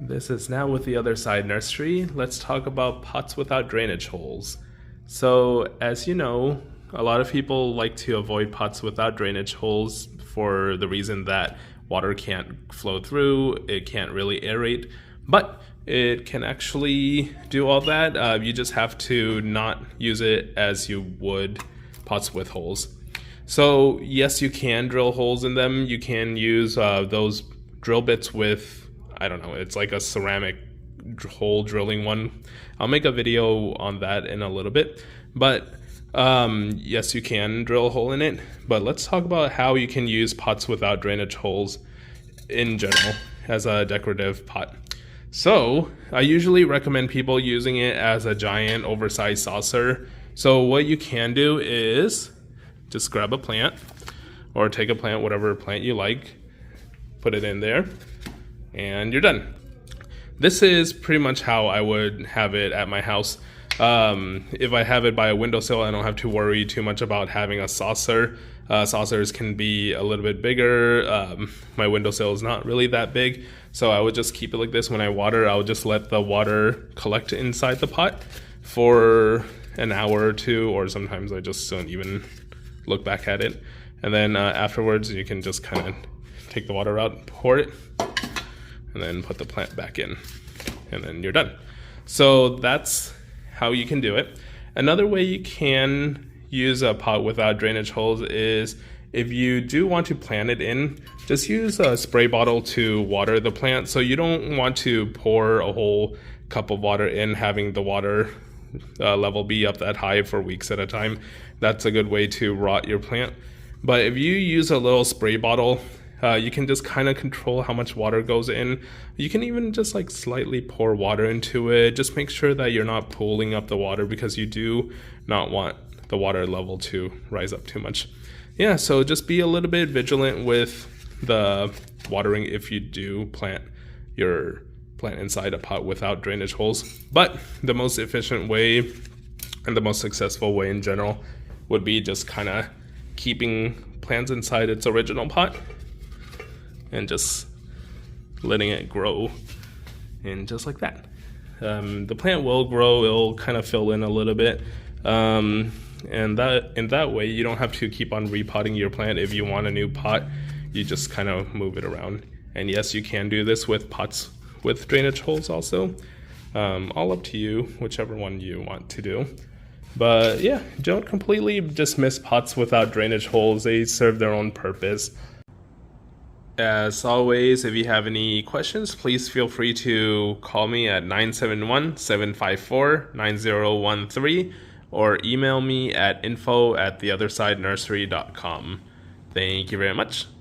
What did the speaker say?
This is Now with the Other Side Nursery. Let's talk about pots without drainage holes. So as you know, a lot of people like to avoid pots without drainage holes for the reason that water can't flow through, it can't really aerate, but it can actually do all that. You just have to not use it as you would pots with holes. So yes, you can drill holes in them. You can use those drill bits with, I don't know, it's like a ceramic hole drilling one. I'll make a video on that in a little bit, but yes, you can drill a hole in it. But let's talk about how you can use pots without drainage holes in general as a decorative pot. So I usually recommend people using it as a giant oversized saucer. So what you can do is just grab a plant or take a plant, whatever plant you like, put it in there, and you're done. This is pretty much how I would have it at my house. If I have it by a windowsill, I don't have to worry too much about having a saucer. Saucers can be a little bit bigger. My windowsill is not really that big, so I would just keep it like this. When I water, I'll just let the water collect inside the pot for an hour or two, or sometimes I just don't even look back at it. And then afterwards, you can just kind of take the water out, pour it, and then put the plant back in, and then you're done. So that's how you can do it. Another way you can use a pot without drainage holes is if you do want to plant it in, just use a spray bottle to water the plant. So you don't want to pour a whole cup of water in, having the water level be up that high for weeks at a time. That's a good way to rot your plant. But if you use a little spray bottle, you can just kind of control how much water goes in. You can even just like slightly pour water into it. Just make sure that you're not pooling up the water, because you do not want the water level to rise up too much. Yeah, so just be a little bit vigilant with the watering if you do plant your plant inside a pot without drainage holes. But the most efficient way and the most successful way in general would be just kind of keeping plants inside its original pot and just letting it grow, and just like that. The plant will grow, it'll kind of fill in a little bit, and in that way you don't have to keep on repotting your plant. If you want a new pot, you just kind of move it around. And yes, you can do this with pots with drainage holes also. All up to you, whichever one you want to do. But yeah, don't completely dismiss pots without drainage holes. They serve their own purpose. As always, if you have any questions, please feel free to call me at 971-754-9013 or email me at info@theothersidenursery.com. Thank you very much.